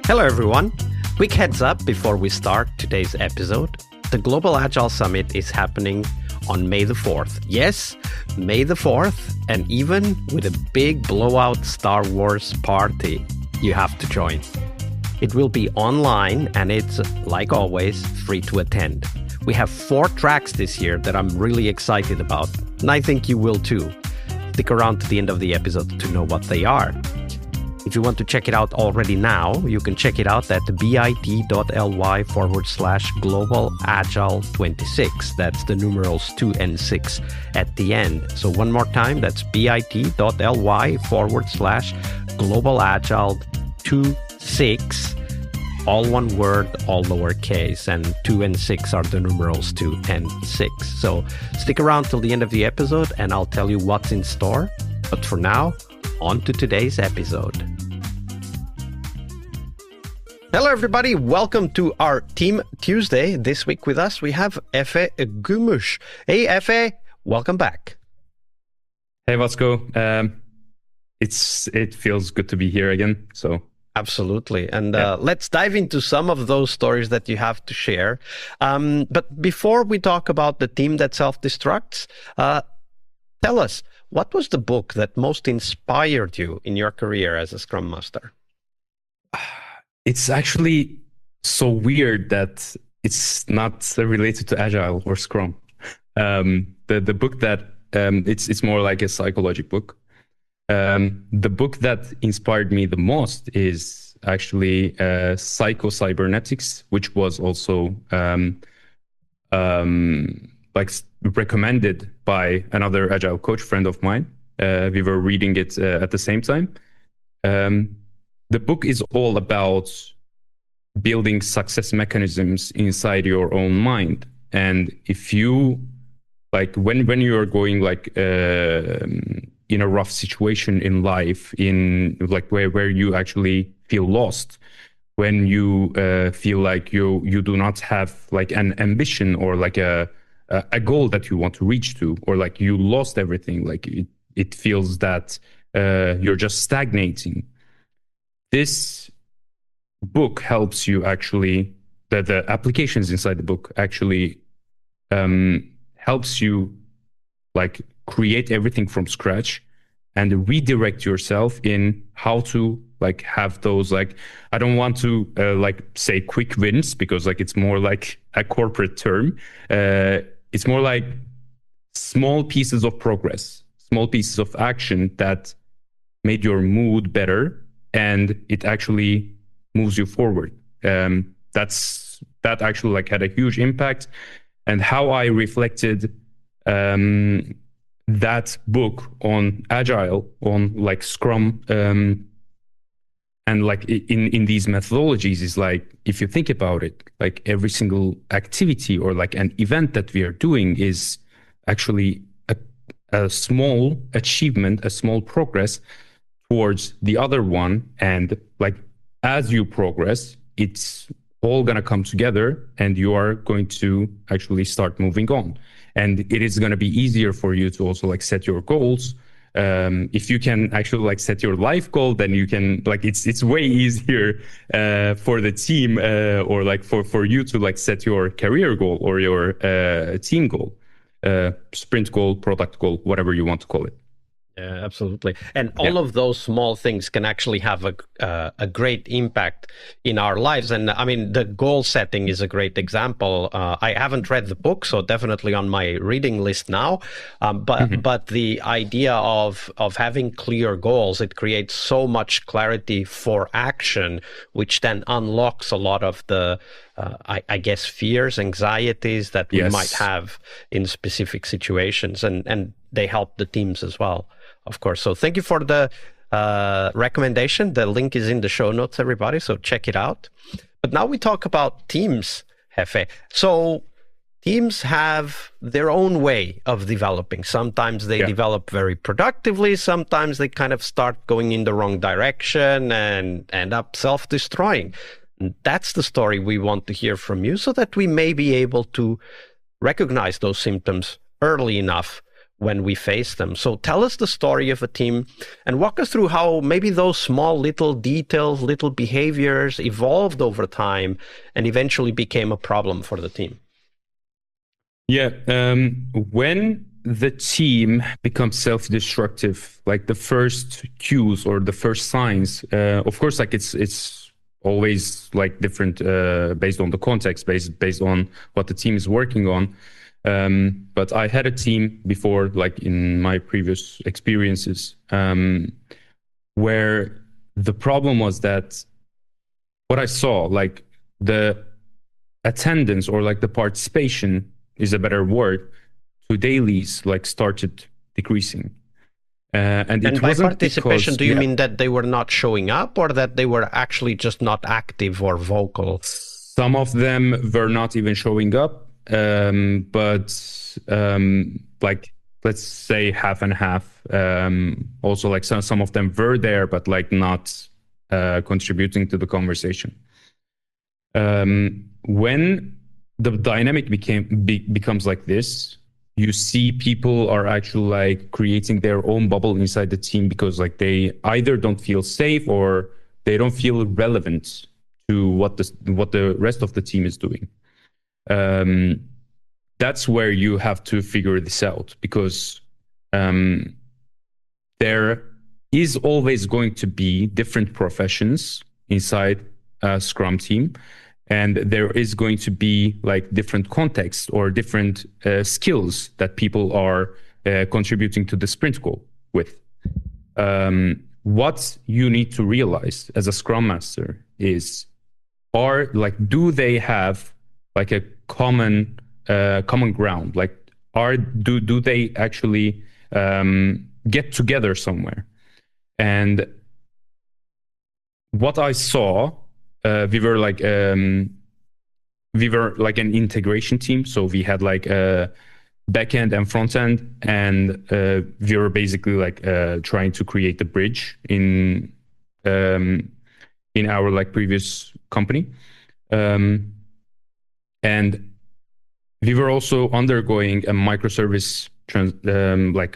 Hello, everyone. Quick heads up before we start today's episode. The Global Agile Summit is happening on May the 4th. Yes, May the 4th, and even with a big blowout Star Wars party, you have to join. It will be online, and it's, like always, free to attend. We have 4 tracks this year that I'm really excited about, and I think you will too. Stick around to the end of the episode to know what they are. If you want to check it out already now, you can check it out at bit.ly/Global Agile 26. That's the numerals 2 and 6 at the end. So one more time, that's bit.ly/Global Agile 26. All one word, all lowercase, and 2 and 6 are the numerals 2 and 6. So stick around till the end of the episode and I'll tell you what's in store. But for now, on to today's episode. Hello, everybody. Welcome to our Team Tuesday. This week with us, we have Efe Gümüs. Hey, Efe, welcome back. Hey, Vasco. It feels good to be here again. So absolutely. And let's dive into some of those stories that you have to share. But before we talk about the team that self-destructs, tell us, what was the book that most inspired you in your career as a Scrum Master? It's actually so weird that it's not related to Agile or Scrum. The book that it's more like a psychological book. The book that inspired me the most is actually Psycho-Cybernetics, which was also recommended by another Agile coach friend of mine. We were reading it at the same time. The book is all about building success mechanisms inside your own mind. And if you, when you are going in a rough situation in life, in where you actually feel lost, when you feel like you do not have an ambition or a goal that you want to reach to, or you lost everything, it feels that you're just stagnating. This book helps you actually, the applications inside the book actually helps you create everything from scratch and redirect yourself in how to have those, I don't want to say quick wins, because it's more like a corporate term. It's more like small pieces of progress, small pieces of action that made your mood better, and it actually moves you forward. That actually had a huge impact. And how I reflected that book on Agile, on Scrum, and in these methodologies is if you think about it, every single activity or an event that we are doing is actually a small achievement, a small progress towards the other one. And as you progress, it's all going to come together and you are going to actually start moving on. And it is going to be easier for you to also set your goals. If you can actually set your life goal, then you can it's way easier for the team or for you to set your career goal or your team goal, sprint goal, product goal, whatever you want to call it. Yeah, absolutely. And all of those small things can actually have a great impact in our lives. And I mean, the goal setting is a great example. I haven't read the book, so definitely on my reading list now. But the idea of having clear goals, it creates so much clarity for action, which then unlocks a lot of the I guess fears, anxieties that we might have in specific situations, and they help the teams as well, of course. So thank you for the recommendation. The link is in the show notes, everybody, so check it out. But now we talk about teams, Efe. So teams have their own way of developing. Sometimes they develop very productively. Sometimes they kind of start going in the wrong direction and end up self-destroying. That's the story we want to hear from you, so that we may be able to recognize those symptoms early enough when we face them. So tell us the story of a team and walk us through how maybe those small little details, little behaviors evolved over time and eventually became a problem for the team. Yeah, when the team becomes self-destructive, like the first cues or the first signs, of course, like it's always like different based on the context, based on what the team is working on. But I had a team before, like in my previous experiences, where the problem was that what I saw, like the attendance or like the participation is a better word, to dailies like started decreasing. And it by wasn't participation, because, do you mean that they were not showing up or that they were actually just not active or vocal? Some of them were not even showing up, but like let's say half and half. Also, like some of them were there, but like not contributing to the conversation. When the dynamic becomes like this, you see people are actually like creating their own bubble inside the team because like they either don't feel safe or they don't feel relevant to what the rest of the team is doing. That's where you have to figure this out, because there is always going to be different professions inside a Scrum team. And there is going to be like different contexts or different skills that people are contributing to the sprint goal with. What you need to realize as a Scrum Master is, do they have like a common ground? Like, do they actually get together somewhere? And what I saw, we were like an integration team. So we had like a back end and front end, and we were basically like trying to create the bridge in our like previous company, and we were also undergoing a microservice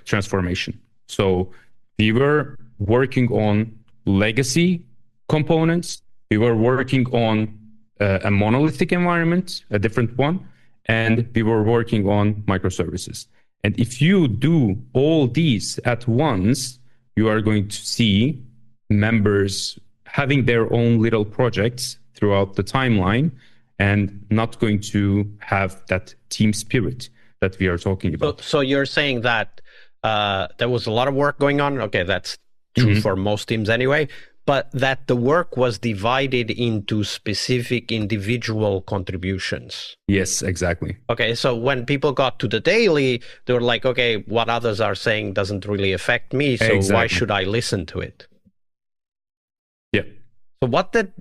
transformation. So we were working on legacy components. We were working on a monolithic environment, a different one, and we were working on microservices. And if you do all these at once, you are going to see members having their own little projects throughout the timeline and not going to have that team spirit that we are talking about. So you're saying that there was a lot of work going on. Okay, that's true for most teams anyway. But that the work was divided into specific individual contributions. Yes, exactly. Okay, so when people got to the daily, they were like, okay, what others are saying doesn't really affect me, so why should I listen to it? Yeah. So what did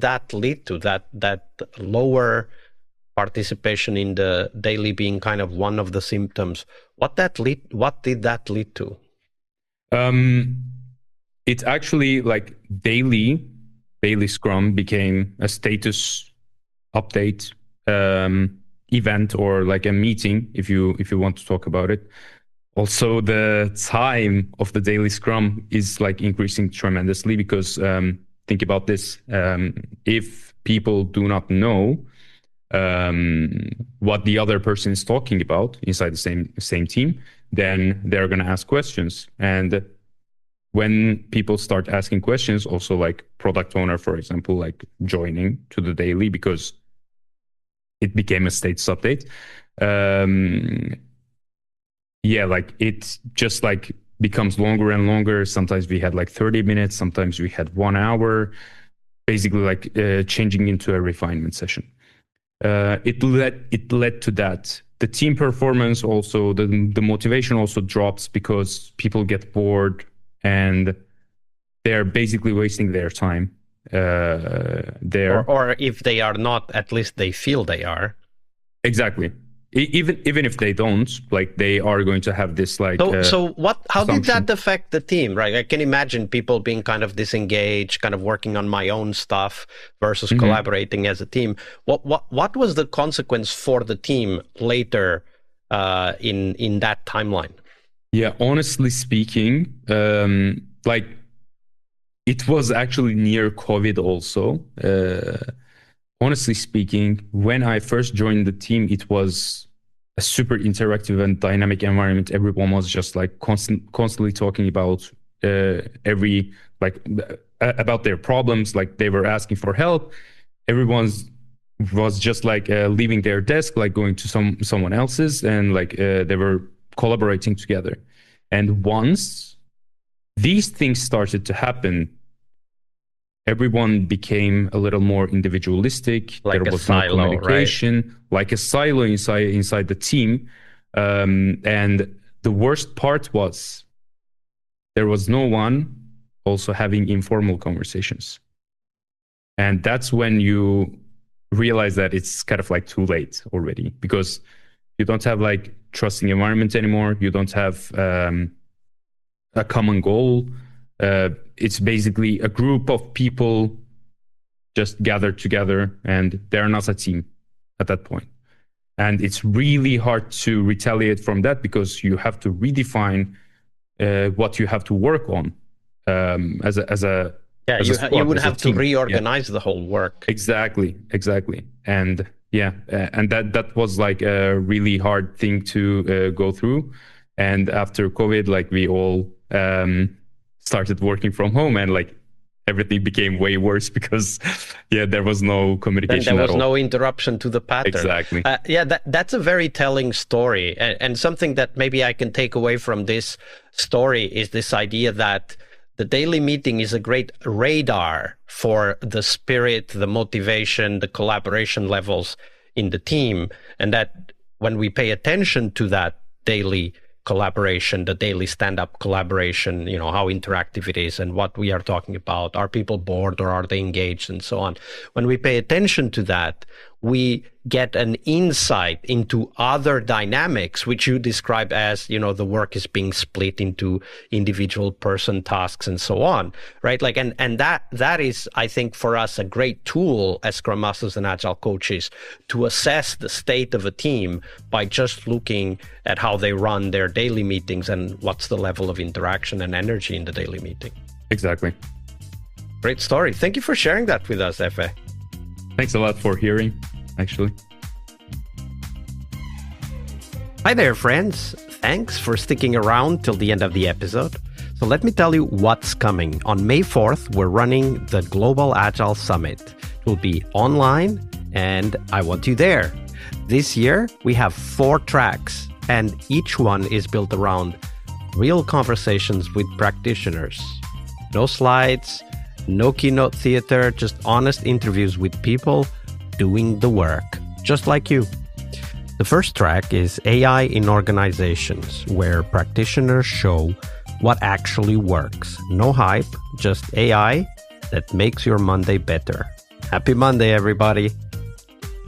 that lead to? That lower participation in the daily being kind of one of the symptoms. What did that lead to? It actually, like, daily Scrum became a status update event, or like a meeting, if you want to talk about it. Also, the time of the daily Scrum is like increasing tremendously, because think about this: if people do not know what the other person is talking about inside the same team, then they're going to ask questions. And when people start asking questions, also like product owner, for example, like joining to the daily because it became a status update. Yeah, like it just like becomes longer and longer. Sometimes we had like 30 minutes, sometimes we had 1 hour, basically like changing into a refinement session. It led to that. The team performance also, the motivation also drops because people get bored and they're basically wasting their time there. Or if they are not, at least they feel they are. Exactly. Even if they don't, like, they are going to have this like. So how did that affect the team, right? I can imagine people being kind of disengaged, kind of working on my own stuff versus collaborating as a team. What was the consequence for the team later in that timeline? Yeah, honestly speaking, like it was actually near COVID also. Honestly speaking, when I first joined the team, it was a super interactive and dynamic environment. Everyone was just like constantly talking about every like about their problems. Like they were asking for help. Everyone's was just like leaving their desk, like going to someone else's, and like they were collaborating together. And once these things started to happen, everyone became a little more individualistic. Like there a was no silo, communication, right? like a silo inside the team. And the worst part was there was no one also having informal conversations. And that's when you realize that it's kind of like too late already, because you don't have like trusting environment anymore. You don't have a common goal. It's basically a group of people just gathered together, and they're not a team at that point. And it's really hard to retaliate from that, because you have to redefine what you have to work on as a Yeah, as a squad, you would as a have to team. reorganize the whole work. Exactly. And yeah, and that was like a really hard thing to go through. And after COVID, like we all started working from home, and like everything became way worse because yeah, there was no communication Then there at was all. no interruption to the pattern. Exactly. Yeah, that's a very telling story. And something that maybe I can take away from this story is this idea that the daily meeting is a great radar for the spirit, the motivation, the collaboration levels in the team. And that when we pay attention to that daily collaboration, the daily stand-up collaboration, you know, how interactive it is and what we are talking about, are people bored or are they engaged, and so on. When we pay attention to that, we get an insight into other dynamics, which you describe as, you know, the work is being split into individual person tasks and so on, right? Like, and that is, I think, for us, a great tool as Scrum Masters and Agile coaches to assess the state of a team by just looking at how they run their daily meetings and what's the level of interaction and energy in the daily meeting. Exactly. Great story. Thank you for sharing that with us, Efe. Thanks a lot for hearing, actually. Hi there, friends. Thanks for sticking around till the end of the episode. So let me tell you what's coming. On May 4th, we're running the Global Agile Summit. It will be online, and I want you there. This year, we have 4 tracks, and each one is built around real conversations with practitioners. No slides, no keynote theater, just honest interviews with people doing the work, just like you. The first track is AI in organizations, where practitioners show what actually works. No hype, just AI that makes your Monday better. Happy Monday, everybody.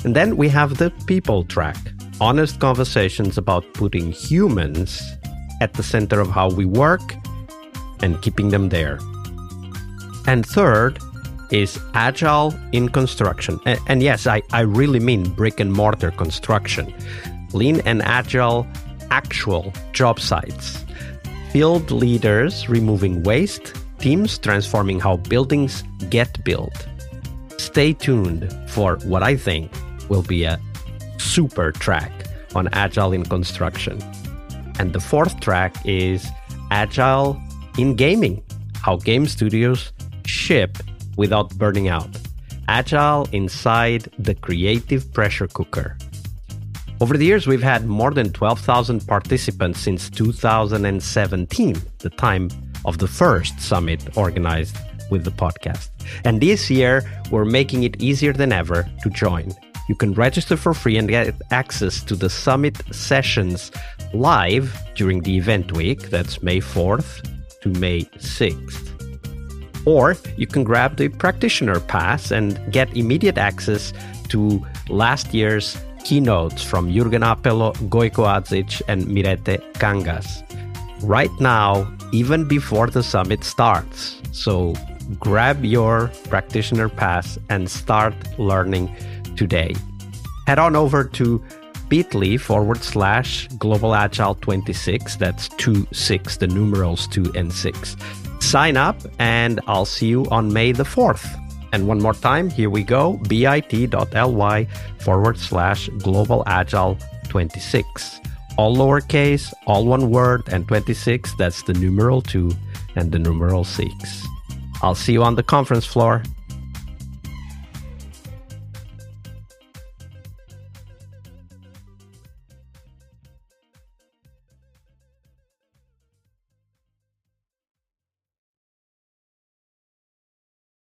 And then we have the people track, honest conversations about putting humans at the center of how we work and keeping them there. And third is Agile in construction. And yes, I really mean brick and mortar construction. Lean and Agile actual job sites. Field leaders removing waste, teams transforming how buildings get built. Stay tuned for what I think will be a super track on Agile in construction. And the fourth track is Agile in gaming, how game studios ship without burning out. Agile inside the creative pressure cooker. Over the years, we've had more than 12,000 participants since 2017, the time of the first summit organized with the podcast. And this year, we're making it easier than ever to join. You can register for free and get access to the summit sessions live during the event week. That's May 4th to May 6th. Or you can grab the practitioner pass and get immediate access to last year's keynotes from Jürgen Appelo, Gojko Adzic, and Mirete Kangas. Right now, even before the summit starts. So grab your practitioner pass and start learning today. Head on over to bit.ly/Global Agile 26. That's 26, the numerals 2 and 6. Sign up, and I'll see you on May the 4th. And one more time, here we go, bit.ly/Global Agile 26. All lowercase, all one word, and 26, that's the numeral 2 and the numeral 6. I'll see you on the conference floor.